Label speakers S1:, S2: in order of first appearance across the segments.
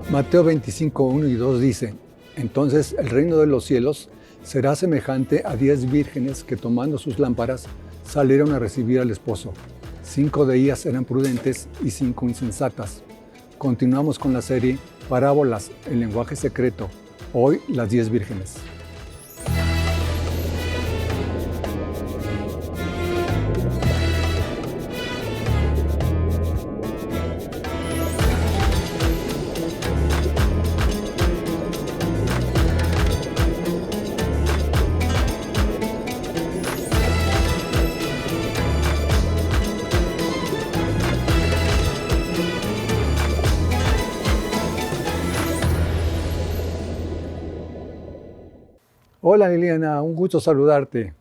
S1: Mateo 25, 1 y 2 dice: Entonces el reino de los cielos será semejante a 10 vírgenes que, tomando sus lámparas, salieron a recibir al esposo. 5 de ellas eran prudentes y 5 insensatas. Continuamos con la serie Parábolas en lenguaje secreto. Hoy las 10 vírgenes. Hola Liliana, un gusto saludarte.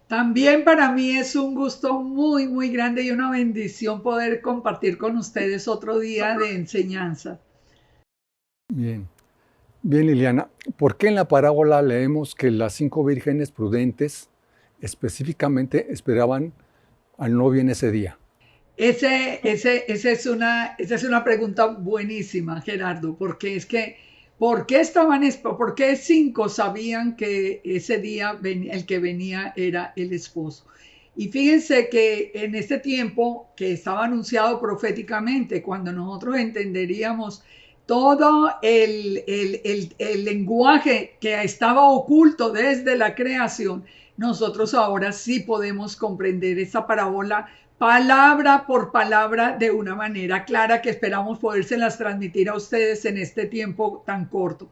S2: También para mí es un gusto muy grande y una bendición poder compartir con ustedes otro día de enseñanza.
S1: Bien, bien Liliana, ¿por qué en la parábola leemos que las 5 vírgenes prudentes específicamente esperaban al novio en ese día?
S2: Esa es una pregunta buenísima, Gerardo, porque es que, ¿por qué 5 sabían que ese día el que venía era el esposo? Y fíjense que en este tiempo que estaba anunciado proféticamente, cuando nosotros entenderíamos todo el lenguaje que estaba oculto desde la creación, nosotros ahora sí podemos comprender esa parábola palabra por palabra de una manera clara que esperamos podérselas transmitir a ustedes en este tiempo tan corto.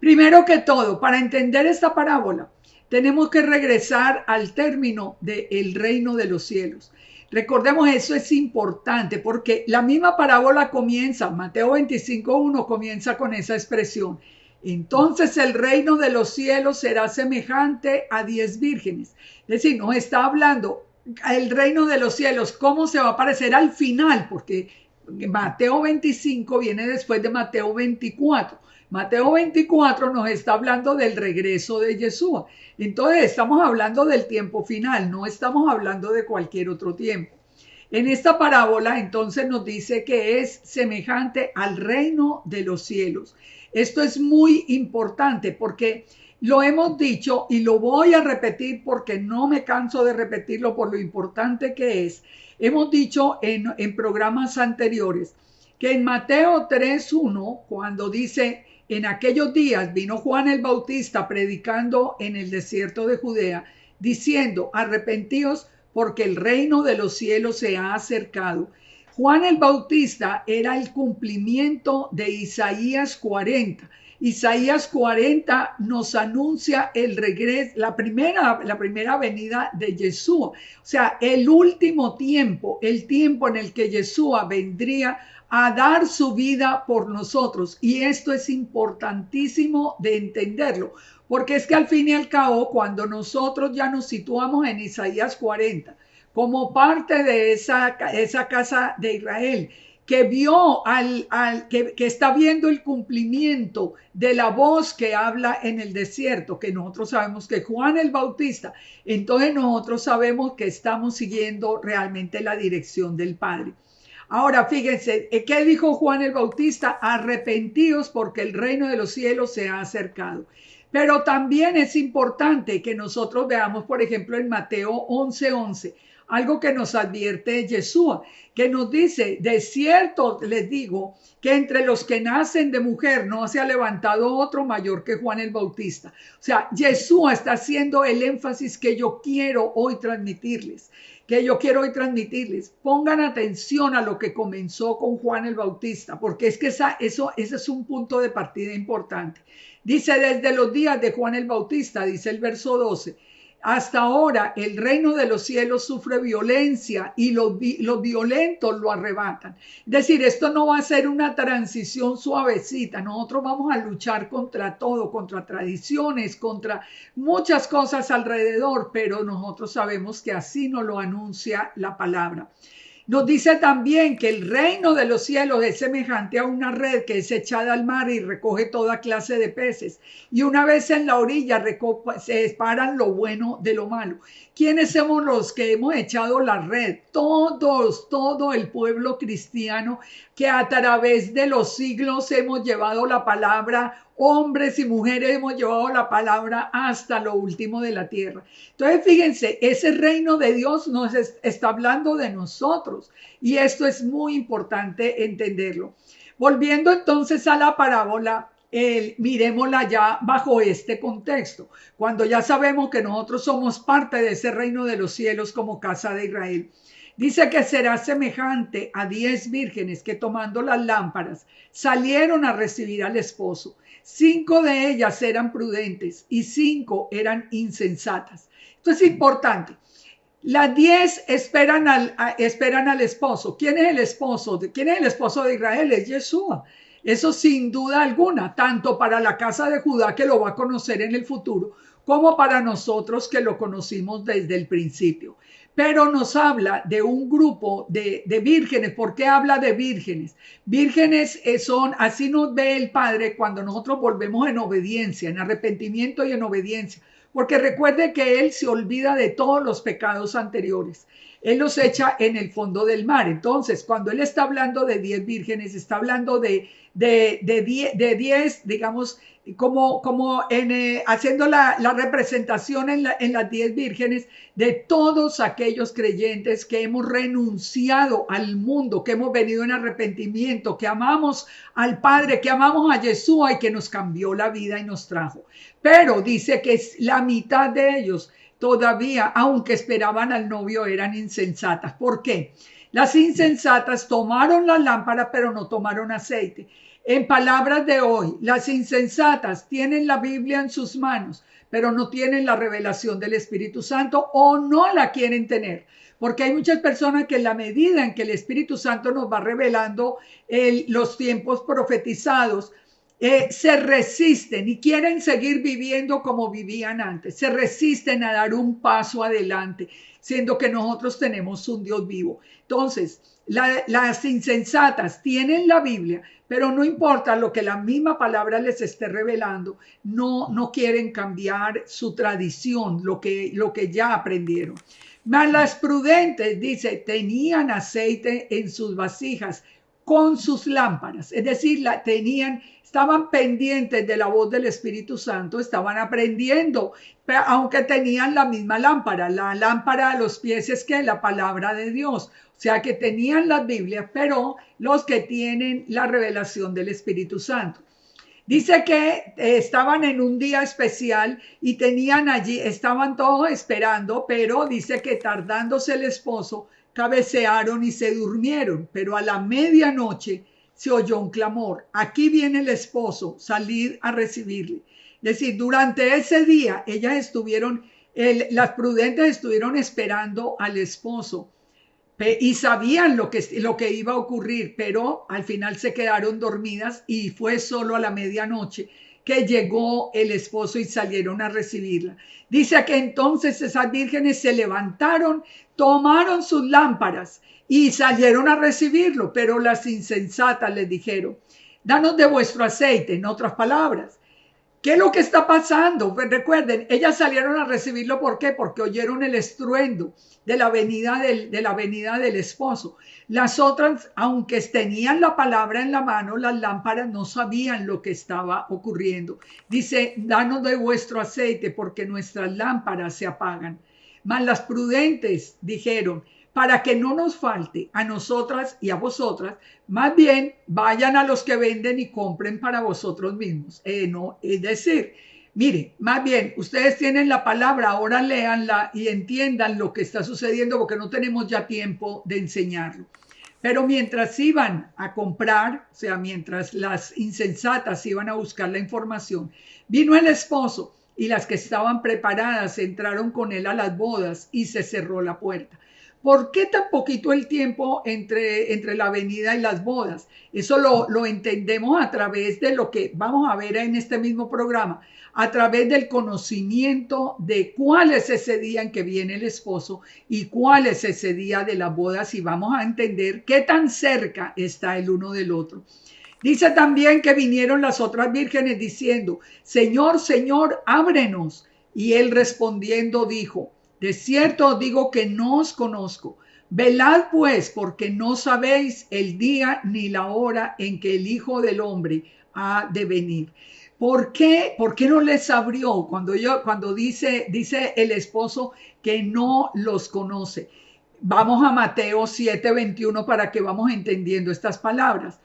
S2: Primero que todo, para entender esta parábola, tenemos que regresar al término del reino de los cielos. Recordemos, eso es importante porque la misma parábola comienza, Mateo 25:1 comienza con esa expresión. Entonces el reino de los cielos será semejante a 10 vírgenes. Es decir, nos está hablando el reino de los cielos, cómo se va a aparecer al final, porque Mateo 25 viene después de Mateo 24. Mateo 24 nos está hablando del regreso de Yeshua. Entonces estamos hablando del tiempo final, no estamos hablando de cualquier otro tiempo. En esta parábola entonces nos dice que es semejante al reino de los cielos. Esto es muy importante porque lo hemos dicho y lo voy a repetir porque no me canso de repetirlo por lo importante que es. Hemos dicho en programas anteriores que en Mateo 3:1, cuando dice: en aquellos días vino Juan el Bautista predicando en el desierto de Judea, diciendo: arrepentíos porque el reino de los cielos se ha acercado. Juan el Bautista era el cumplimiento de Isaías 40. Isaías 40 nos anuncia el regreso, la primera venida de Yeshua. O sea, el último tiempo, el tiempo en el que Yeshua vendría a dar su vida por nosotros. Y esto es importantísimo de entenderlo, porque es que al fin y al cabo, cuando nosotros ya nos situamos en Isaías 40, como parte de esa casa de Israel, que vio que está viendo el cumplimiento de la voz que habla en el desierto, que nosotros sabemos que Juan el Bautista, entonces nosotros sabemos que estamos siguiendo realmente la dirección del Padre. Ahora, fíjense, ¿qué dijo Juan el Bautista? Arrepentíos porque el reino de los cielos se ha acercado. Pero también es importante que nosotros veamos, por ejemplo, en Mateo 11:11, algo que nos advierte Yeshua, que nos dice: de cierto les digo que entre los que nacen de mujer no se ha levantado otro mayor que Juan el Bautista. O sea, Yeshua está haciendo el énfasis que yo quiero hoy transmitirles. Pongan atención a lo que comenzó con Juan el Bautista, porque es que ese es un punto de partida importante. Dice: desde los días de Juan el Bautista, dice el verso 12, hasta ahora el reino de los cielos sufre violencia y los violentos lo arrebatan. Es decir, esto no va a ser una transición suavecita. Nosotros vamos a luchar contra todo, contra tradiciones, contra muchas cosas alrededor, pero nosotros sabemos que así nos lo anuncia la palabra. Nos dice también que el reino de los cielos es semejante a una red que es echada al mar y recoge toda clase de peces. Y una vez en la orilla se separan lo bueno de lo malo. ¿Quiénes somos los que hemos echado la red? Todos, todo el pueblo cristiano que a través de los siglos hemos llevado la palabra, hombres y mujeres hemos llevado la palabra hasta lo último de la tierra. Entonces, fíjense, ese reino de Dios nos está hablando de nosotros y esto es muy importante entenderlo. Volviendo entonces a la parábola, miremosla ya bajo este contexto, cuando ya sabemos que nosotros somos parte de ese reino de los cielos como casa de Israel. Dice que será semejante a 10 vírgenes que tomando las lámparas salieron a recibir al esposo. 5 de ellas eran prudentes y 5 eran insensatas. Esto es importante. Las 10 esperan al esposo. ¿Quién es el esposo? ¿Quién es el esposo de Israel? Es Yeshua. Eso sin duda alguna, tanto para la casa de Judá que lo va a conocer en el futuro, como para nosotros que lo conocimos desde el principio. Pero nos habla de un grupo de vírgenes. ¿Por qué habla de vírgenes? Vírgenes son, así nos ve el Padre cuando nosotros volvemos en obediencia, en arrepentimiento y en obediencia. Porque recuerde que Él se olvida de todos los pecados anteriores. Él los echa en el fondo del mar. Entonces, cuando Él está hablando de 10 vírgenes, está hablando de 10, digamos, como haciendo la representación en las 10 vírgenes de todos aquellos creyentes que hemos renunciado al mundo, que hemos venido en arrepentimiento, que amamos al Padre, que amamos a Yeshua y que nos cambió la vida y nos trajo. Pero dice que la mitad de ellos todavía, aunque esperaban al novio, eran insensatas. ¿Por qué? Las insensatas tomaron la lámpara, pero no tomaron aceite. En palabras de hoy, las insensatas tienen la Biblia en sus manos, pero no tienen la revelación del Espíritu Santo o no la quieren tener. Porque hay muchas personas que en la medida en que el Espíritu Santo nos va revelando los tiempos profetizados, se resisten y quieren seguir viviendo como vivían antes. Se resisten a dar un paso adelante, siendo que nosotros tenemos un Dios vivo. Entonces, las insensatas tienen la Biblia, pero no importa lo que la misma palabra les esté revelando, no quieren cambiar su tradición, lo que ya aprendieron. Mas las prudentes, dice, tenían aceite en sus vasijas con sus lámparas, es decir, estaban pendientes de la voz del Espíritu Santo, estaban aprendiendo, aunque tenían la misma lámpara. La lámpara a los pies es que la palabra de Dios, o sea que tenían las Biblias, pero los que tienen la revelación del Espíritu Santo. Dice que estaban en un día especial y estaban todos esperando, pero dice que tardándose el esposo, cabecearon y se durmieron, pero a la medianoche se oyó un clamor: aquí viene el esposo, salid a recibirle. Es decir, durante ese día las prudentes estuvieron esperando al esposo y sabían lo que iba a ocurrir, pero al final se quedaron dormidas y fue solo a la medianoche que llegó el esposo y salieron a recibirla. Dice que entonces esas vírgenes se levantaron, tomaron sus lámparas y salieron a recibirlo, pero las insensatas les dijeron: danos de vuestro aceite. En otras palabras, ¿qué es lo que está pasando? Pues recuerden, ellas salieron a recibirlo. ¿Por qué? Porque oyeron el estruendo de la venida del esposo. Las otras, aunque tenían la palabra en la mano, las lámparas, no sabían lo que estaba ocurriendo. Dice: danos de vuestro aceite, porque nuestras lámparas se apagan. Mas las prudentes dijeron: para que no nos falte a nosotras y a vosotras, más bien vayan a los que venden y compren para vosotros mismos. Es decir, mire, más bien ustedes tienen la palabra, ahora léanla y entiendan lo que está sucediendo, porque no tenemos ya tiempo de enseñarlo. Pero mientras iban a comprar, o sea, mientras las insensatas iban a buscar la información, vino el esposo y las que estaban preparadas entraron con él a las bodas y se cerró la puerta. ¿Por qué tan poquito el tiempo entre la venida y las bodas? Eso lo entendemos a través de lo que vamos a ver en este mismo programa, a través del conocimiento de cuál es ese día en que viene el esposo y cuál es ese día de las bodas, y vamos a entender qué tan cerca está el uno del otro. Dice también que vinieron las otras vírgenes diciendo: Señor, Señor, ábrenos. Y él respondiendo dijo: De cierto os digo que no os conozco. Velad pues, porque no sabéis el día ni la hora en que el Hijo del Hombre ha de venir. ¿Por qué? ¿Por qué no les abrió cuando dice el esposo que no los conoce? Vamos a Mateo 7:21 para que vamos entendiendo estas palabras.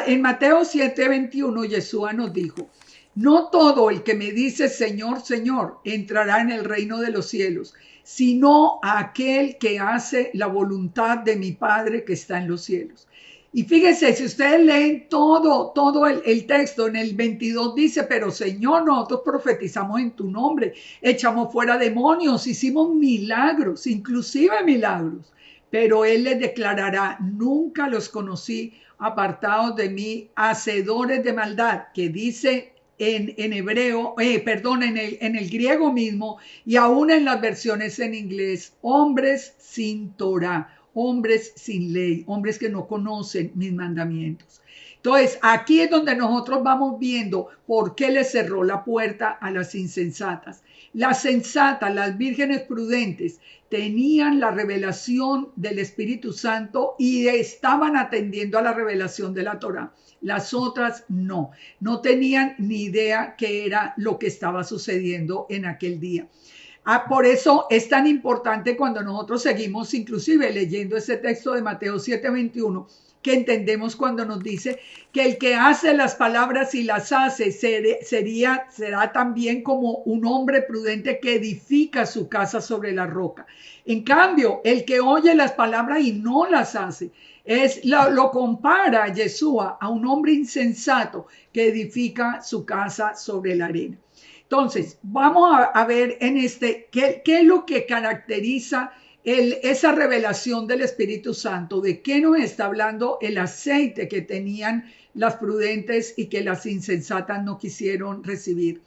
S2: En Mateo 7:21 Yeshua nos dijo: no todo el que me dice Señor, Señor, entrará en el reino de los cielos, sino aquel que hace la voluntad de mi Padre que está en los cielos. Y fíjense, si ustedes leen todo el texto, en el 22 dice: pero Señor, nosotros profetizamos en tu nombre, echamos fuera demonios, hicimos milagros, inclusive milagros. Pero Él les declarará: nunca los conocí, apartados de mí, hacedores de maldad, que dice en hebreo, en el griego mismo, y aún en las versiones en inglés: hombres sin Torah, hombres sin ley, hombres que no conocen mis mandamientos. Entonces, aquí es donde nosotros vamos viendo por qué le cerró la puerta a las insensatas. Las sensatas, las vírgenes prudentes, tenían la revelación del Espíritu Santo y estaban atendiendo a la revelación de la Torá. Las otras no tenían ni idea qué era lo que estaba sucediendo en aquel día. Por eso es tan importante cuando nosotros seguimos inclusive leyendo ese texto de Mateo 7:21, que entendemos cuando nos dice que el que hace las palabras y las hace será también como un hombre prudente que edifica su casa sobre la roca. En cambio, el que oye las palabras y no las hace, lo compara a Yeshua a un hombre insensato que edifica su casa sobre la arena. Entonces, vamos a ver en qué es lo que caracteriza esa revelación del Espíritu Santo. ¿De qué nos está hablando el aceite que tenían las prudentes y que las insensatas no quisieron recibir?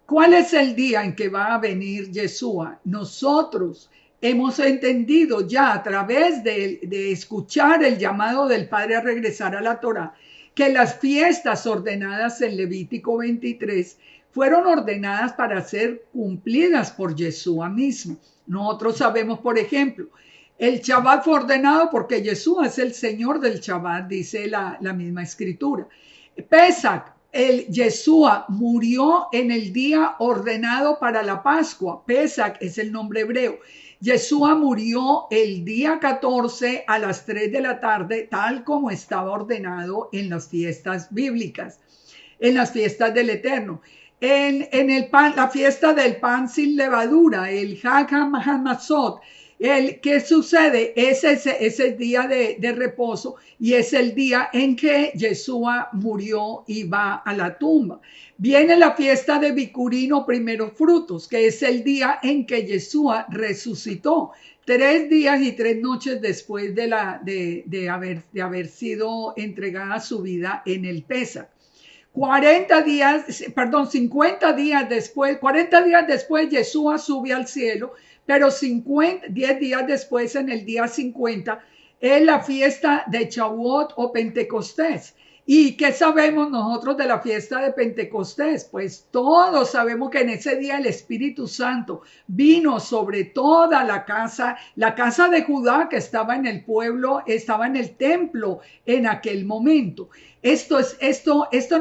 S2: ¿Cuál es el día en que va a venir Yeshua? Nosotros hemos entendido ya a través de escuchar el llamado del Padre a regresar a la Torá, que las fiestas ordenadas en Levítico 23 fueron ordenadas para ser cumplidas por Yeshua mismo. Nosotros sabemos, por ejemplo, el Shabbat fue ordenado porque Yeshua es el Señor del Shabbat, dice la misma escritura. Pesach, Yeshua murió en el día ordenado para la Pascua. Pesach es el nombre hebreo. Yeshua murió el día 14 a las 3 de la tarde, tal como estaba ordenado en las fiestas bíblicas, en las fiestas del Eterno. La fiesta del pan sin levadura, el Hag HaMatzot, ¿qué sucede? Es ese día de reposo y es el día en que Yeshua murió y va a la tumba. Viene la fiesta de Bicurino, primeros frutos, que es el día en que Yeshua resucitó, 3 días y 3 noches después de haber sido entregada su vida en el Pesach. 50 días después, 40 días después, Yeshua sube al cielo, pero 10 días después, en el día 50, es la fiesta de Shavuot o Pentecostés. ¿Y qué sabemos nosotros de la fiesta de Pentecostés? Pues todos sabemos que en ese día el Espíritu Santo vino sobre toda la casa de Judá que estaba en el pueblo, estaba en el templo en aquel momento. Esto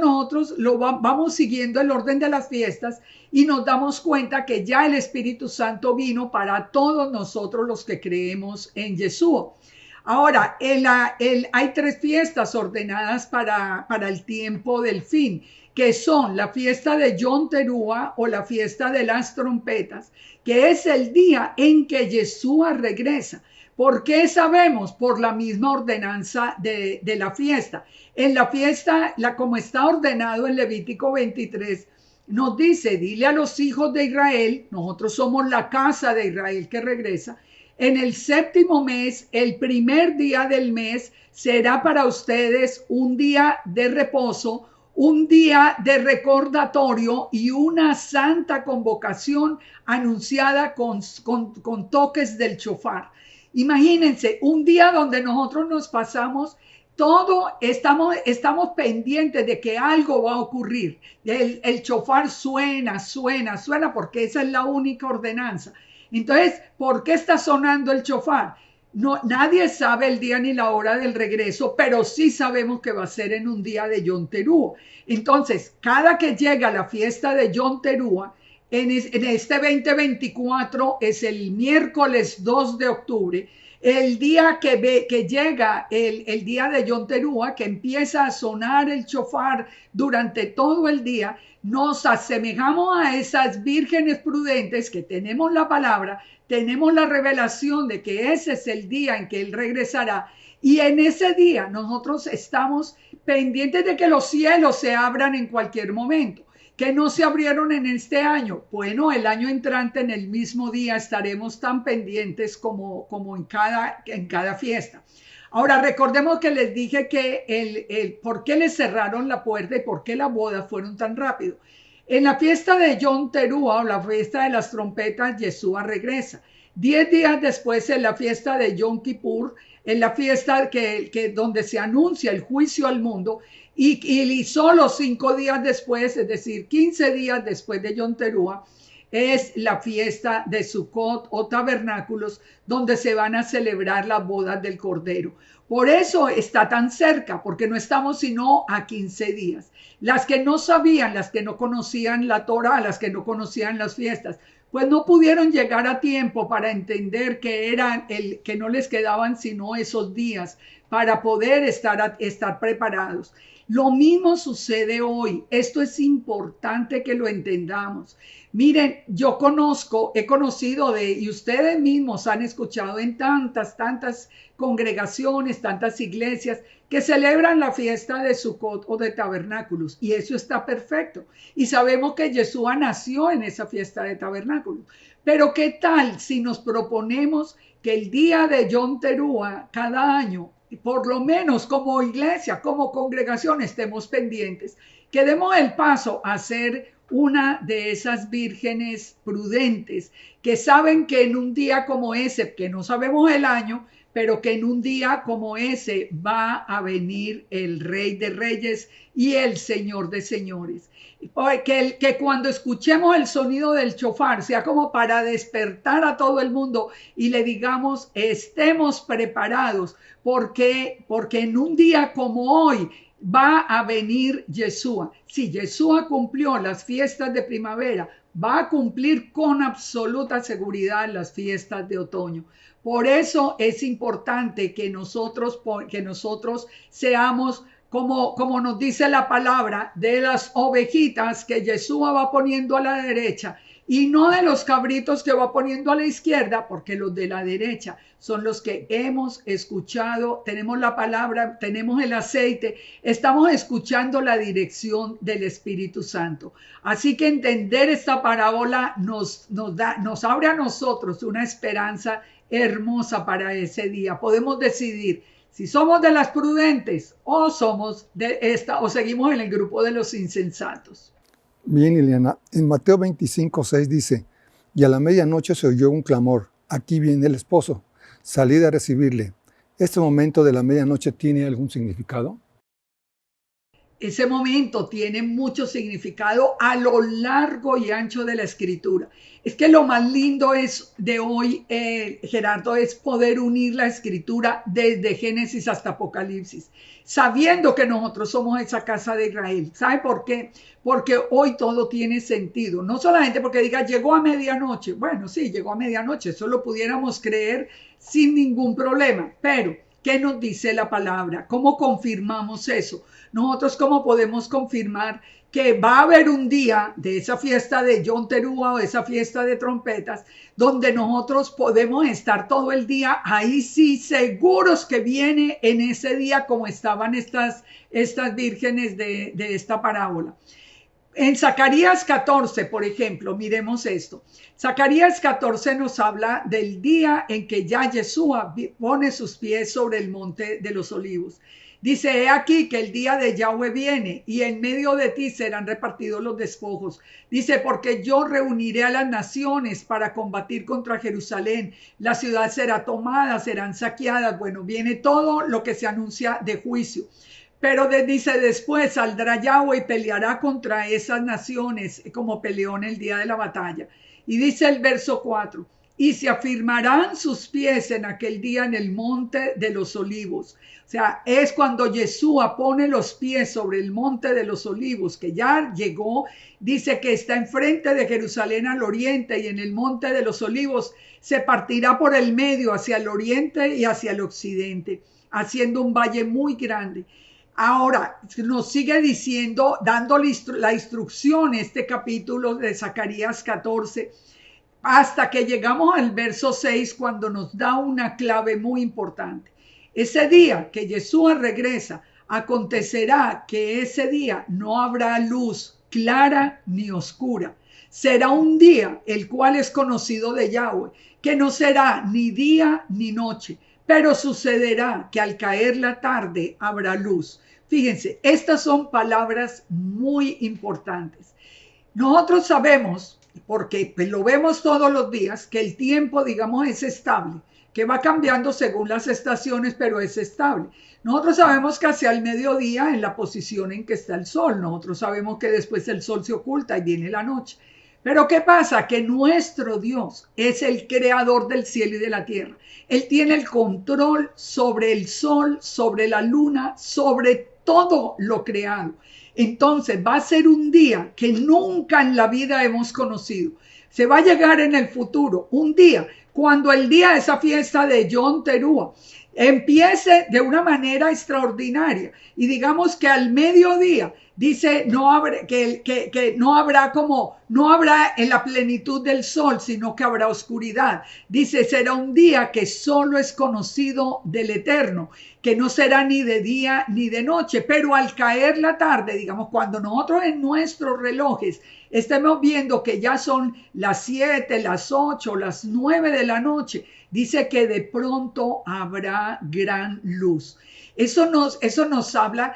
S2: nosotros vamos siguiendo el orden de las fiestas y nos damos cuenta que ya el Espíritu Santo vino para todos nosotros los que creemos en Yeshua. Ahora, hay 3 fiestas ordenadas para el tiempo del fin, que son la fiesta de Yom Teruah o la fiesta de las trompetas, que es el día en que Yeshua regresa. ¿Por qué sabemos? Por la misma ordenanza de la fiesta. En la fiesta, como está ordenado en Levítico 23, nos dice: dile a los hijos de Israel, nosotros somos la casa de Israel que regresa, en el 7º mes, el primer día del mes, será para ustedes un día de reposo, un día de recordatorio y una santa convocación anunciada con toques del shofar. Imagínense, un día donde nosotros nos pasamos estamos pendientes de que algo va a ocurrir. El shofar suena porque esa es la única ordenanza. Entonces, ¿por qué está sonando el shofar? No, nadie sabe el día ni la hora del regreso, pero sí sabemos que va a ser en un día de Yom Teruah. Entonces, cada que llega la fiesta de Yom Teruah, en este 2024 es el miércoles 2 de octubre, el día que llega el día de Yom Teruah, que empieza a sonar el shofar durante todo el día, nos asemejamos a esas vírgenes prudentes que tenemos la palabra, tenemos la revelación de que ese es el día en que Él regresará. Y en ese día nosotros estamos pendientes de que los cielos se abran en cualquier momento. Que no se abrieron en este año. Bueno, el año entrante en el mismo día estaremos tan pendientes como en cada fiesta. Ahora, recordemos que les dije que por qué les cerraron la puerta y por qué las bodas fueron tan rápido. En la fiesta de Yom Teruah, o la fiesta de las trompetas, Yeshua regresa. 10 días después, en la fiesta de Yom Kippur, en la fiesta donde se anuncia el juicio al mundo, y solo 5 días después, es decir, 15 días después de Yom Teruah, es la fiesta de Sukkot o tabernáculos, donde se van a celebrar las bodas del Cordero. Por eso está tan cerca, porque no estamos sino a 15 días. Las que no sabían, las que no conocían la Torah, las que no conocían las fiestas, pues no pudieron llegar a tiempo para entender que no les quedaban sino esos días para poder estar preparados. Lo mismo sucede hoy. Esto es importante que lo entendamos. Miren, he conocido y ustedes mismos han escuchado en tantas congregaciones, tantas iglesias que celebran la fiesta de Sukkot o de tabernáculos, y eso está perfecto. Y sabemos que Yeshua nació en esa fiesta de tabernáculos. Pero ¿qué tal si nos proponemos que el día de Yom Teruah cada año, por lo menos como iglesia, como congregación, estemos pendientes, que demos el paso a ser una de esas vírgenes prudentes que saben que en un día como ese, que no sabemos el año, pero que en un día como ese va a venir el Rey de Reyes y el Señor de Señores? Que cuando escuchemos el sonido del shofar sea como para despertar a todo el mundo y le digamos, estemos preparados, porque en un día como hoy va a venir Yeshua. Si Yeshua cumplió las fiestas de primavera, va a cumplir con absoluta seguridad las fiestas de otoño. Por eso es importante que nosotros seamos como nos dice la palabra, de las ovejitas que Yeshua va poniendo a la derecha y no de los cabritos que va poniendo a la izquierda, porque los de la derecha son los que hemos escuchado, tenemos la palabra, tenemos el aceite, estamos escuchando la dirección del Espíritu Santo. Así que entender esta parábola nos abre a nosotros una esperanza hermosa para ese día. Podemos decidir si somos de las prudentes o seguimos en el grupo de los insensatos.
S1: Bien, Ileana, en Mateo 25:6 dice, y a la medianoche se oyó un clamor, aquí viene el esposo, salid a recibirle. ¿Este momento de la medianoche tiene algún significado?
S2: Ese momento tiene mucho significado a lo largo y ancho de la escritura. Es que lo más lindo de hoy, Gerardo, es poder unir la escritura desde Génesis hasta Apocalipsis, sabiendo que nosotros somos esa casa de Israel. ¿Sabe por qué? Porque hoy todo tiene sentido. No solamente porque diga, llegó a medianoche. Bueno, sí, llegó a medianoche. Eso lo pudiéramos creer sin ningún problema. Pero, ¿qué nos dice la palabra? ¿Cómo confirmamos eso? Nosotros, ¿cómo podemos confirmar que va a haber un día de esa fiesta de Yom Teruah o esa fiesta de trompetas donde nosotros podemos estar todo el día ahí sí seguros que viene en ese día como estaban estas vírgenes de esta parábola? En Zacarías 14, por ejemplo, miremos esto. Zacarías 14 nos habla del día en que ya Yeshua pone sus pies sobre el monte de los olivos. Dice, he aquí que el día de Yahweh viene y en medio de ti serán repartidos los despojos. Dice, porque yo reuniré a las naciones para combatir contra Jerusalén. La ciudad será tomada, serán saqueadas. Bueno, viene todo lo que se anuncia de juicio. Pero dice, después saldrá Yahweh y peleará contra esas naciones como peleó en el día de la batalla. Y dice el verso 4, y se afirmarán sus pies en aquel día en el monte de los olivos. O sea, es cuando Yeshua pone los pies sobre el monte de los olivos, que ya llegó, dice que está enfrente de Jerusalén al oriente, y en el monte de los olivos se partirá por el medio hacia el oriente y hacia el occidente, haciendo un valle muy grande. Ahora nos sigue diciendo, dando la instrucción, este capítulo de Zacarías 14, hasta que llegamos al verso 6, cuando nos da una clave muy importante. Ese día que Yeshua regresa, acontecerá que ese día no habrá luz clara ni oscura. Será un día el cual es conocido de Yahweh, que no será ni día ni noche, pero sucederá que al caer la tarde habrá luz. Fíjense, estas son palabras muy importantes. Nosotros sabemos, porque lo vemos todos los días, que el tiempo, digamos, es estable, que va cambiando según las estaciones, pero es estable. Nosotros sabemos que hacia el mediodía, en la posición en que está el sol, nosotros sabemos que después el sol se oculta y viene la noche. Pero ¿qué pasa? Que nuestro Dios es el creador del cielo y de la tierra. Él tiene el control sobre el sol, sobre la luna, sobre todo lo creado. Entonces va a ser un día que nunca en la vida hemos conocido. Se va a llegar en el futuro, un día, cuando el día de esa fiesta de Yom Teruah empiece de una manera extraordinaria, y digamos que al mediodía dice no habrá, que no habrá en la plenitud del sol, sino que habrá oscuridad. Dice, será un día que solo es conocido del Eterno, que no será ni de día ni de noche, pero al caer la tarde, digamos, cuando nosotros en nuestros relojes estemos viendo que ya son las 7, las 8, las 9 de la noche, dice que de pronto habrá gran luz. Eso nos habla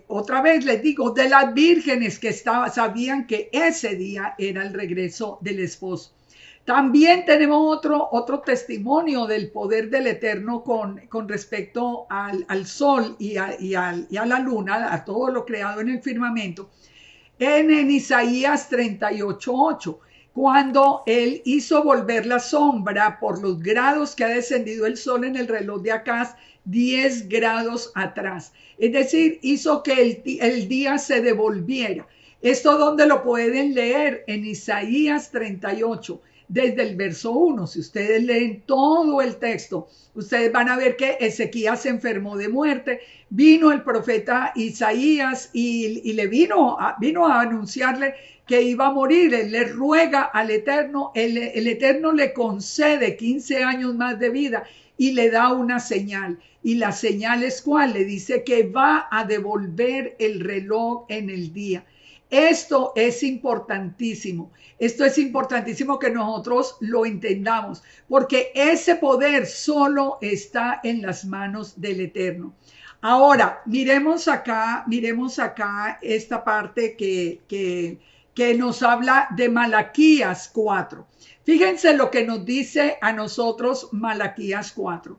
S2: otra vez les digo, de las vírgenes que sabían que ese día era el regreso del esposo. También tenemos otro testimonio del poder del Eterno con respecto al sol y a la luna, a todo lo creado en el firmamento, en Isaías 38:8. Cuando él hizo volver la sombra por los grados que ha descendido el sol en el reloj de Acaz, 10 grados atrás. Es decir, hizo que el día se devolviera. Esto donde lo pueden leer en Isaías 38, desde el verso 1. Si ustedes leen todo el texto, ustedes van a ver que Ezequías se enfermó de muerte. Vino el profeta Isaías y le vino a anunciarle que iba a morir. Él le ruega al Eterno, el Eterno le concede 15 años más de vida y le da una señal. Y la señal es ¿cuál? Le dice que va a devolver el reloj en el día. Esto es importantísimo. Esto es importantísimo que nosotros lo entendamos, porque ese poder solo está en las manos del Eterno. Ahora, miremos acá esta parte que nos habla de Malaquías 4. Fíjense lo que nos dice a nosotros Malaquías 4.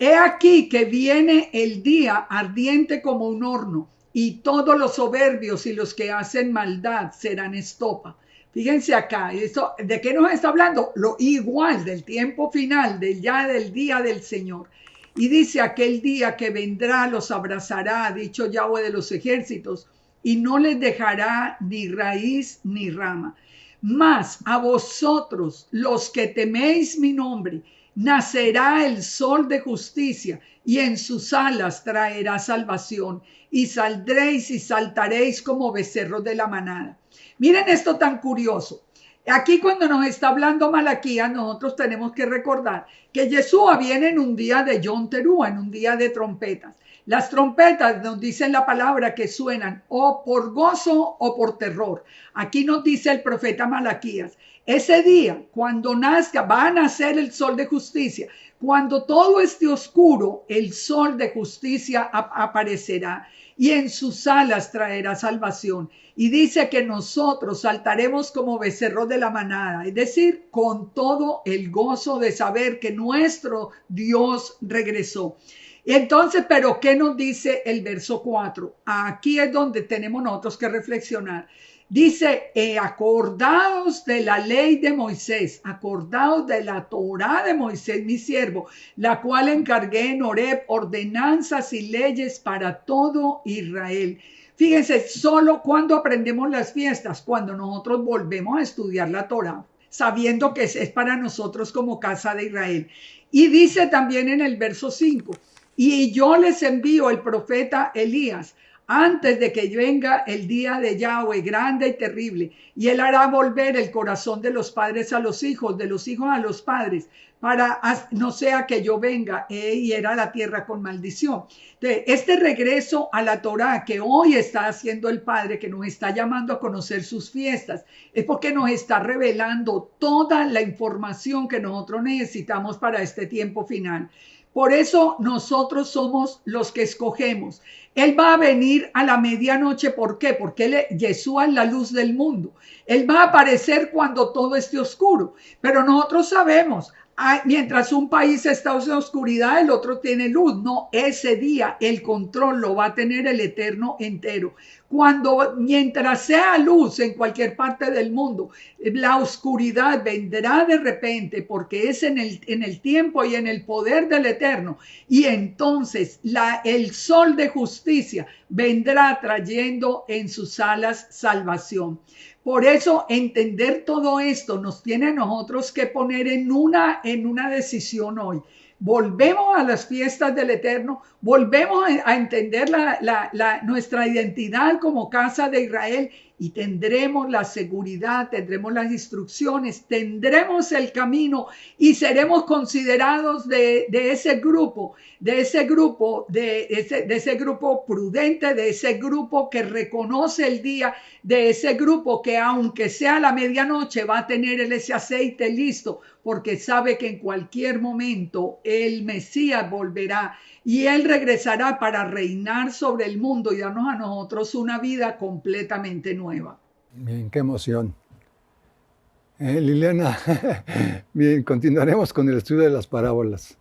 S2: He aquí que viene el día ardiente como un horno, y todos los soberbios y los que hacen maldad serán estopa. Fíjense acá, esto, ¿de qué nos está hablando? Lo igual del tiempo final, del día del Señor. Y dice, aquel día que vendrá los abrazará, ha dicho Yahweh de los ejércitos, y no les dejará ni raíz ni rama. Mas a vosotros, los que teméis mi nombre, nacerá el sol de justicia, y en sus alas traerá salvación, y saldréis y saltaréis como becerros de la manada. Miren esto tan curioso. Aquí cuando nos está hablando Malaquías, nosotros tenemos que recordar que Yeshua viene en un día de Yom Teruah, en un día de trompetas. Las trompetas nos dicen la palabra que suenan o por gozo o por terror. Aquí nos dice el profeta Malaquías, ese día cuando nazca, va a nacer el sol de justicia. Cuando todo esté oscuro, el sol de justicia aparecerá y en sus alas traerá salvación. Y dice que nosotros saltaremos como becerros de la manada, es decir, con todo el gozo de saber que nuestro Dios regresó. Entonces, ¿pero qué nos dice el verso 4? Aquí es donde tenemos nosotros que reflexionar. Dice, acordaos de la ley de Moisés, acordaos de la Torá de Moisés, mi siervo, la cual encargué en Horeb, ordenanzas y leyes para todo Israel. Fíjense, solo cuando aprendemos las fiestas, cuando nosotros volvemos a estudiar la Torá, sabiendo que es para nosotros como casa de Israel. Y dice también en el verso 5, y yo les envío el profeta Elías antes de que venga el día de Yahweh grande y terrible, y él hará volver el corazón de los padres a los hijos, de los hijos a los padres, para no sea que yo venga y hiera la tierra con maldición. Entonces, este regreso a la Torá que hoy está haciendo el Padre, que nos está llamando a conocer sus fiestas, es porque nos está revelando toda la información que nosotros necesitamos para este tiempo final. Por eso nosotros somos los que escogemos. Él va a venir a la medianoche. ¿Por qué? Porque Yeshua es la luz del mundo. Él va a aparecer cuando todo esté oscuro. Pero nosotros sabemos, mientras un país está en oscuridad, el otro tiene luz. No, ese día el control lo va a tener el Eterno entero. Mientras sea luz en cualquier parte del mundo, la oscuridad vendrá de repente porque es en el tiempo y en el poder del Eterno. Y entonces el sol de justicia vendrá trayendo en sus alas salvación. Por eso entender todo esto nos tiene a nosotros que poner en una decisión hoy. Volvemos a las fiestas del Eterno, volvemos a entender nuestra identidad como casa de Israel y tendremos la seguridad, tendremos las instrucciones, tendremos el camino y seremos considerados de ese grupo prudente, de ese grupo que reconoce el día, de ese grupo que aunque sea la medianoche va a tener ese aceite listo porque sabe que en cualquier momento el Mesías volverá y él regresará para reinar sobre el mundo y darnos a nosotros una vida completamente nueva.
S1: Bien, qué emoción. Liliana, bien, continuaremos con el estudio de las parábolas.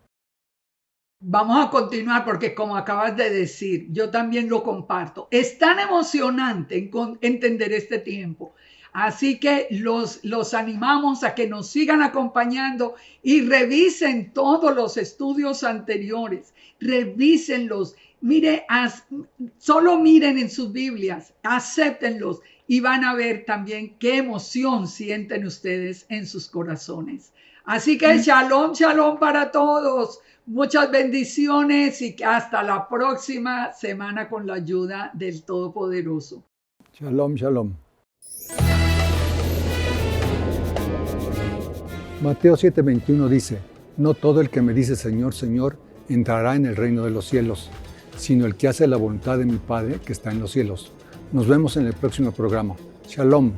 S2: Vamos a continuar porque como acabas de decir, yo también lo comparto. Es tan emocionante entender este tiempo. Así que los animamos a que nos sigan acompañando y revisen todos los estudios anteriores. Revísenlos. Solo miren en sus Biblias, acéptenlos y van a ver también qué emoción sienten ustedes en sus corazones. Así que shalom, shalom para todos. Muchas bendiciones y hasta la próxima semana con la ayuda del Todopoderoso.
S1: Shalom, shalom. Mateo 7:21 dice, no todo el que me dice Señor, Señor, entrará en el reino de los cielos, sino el que hace la voluntad de mi Padre que está en los cielos. Nos vemos en el próximo programa. Shalom.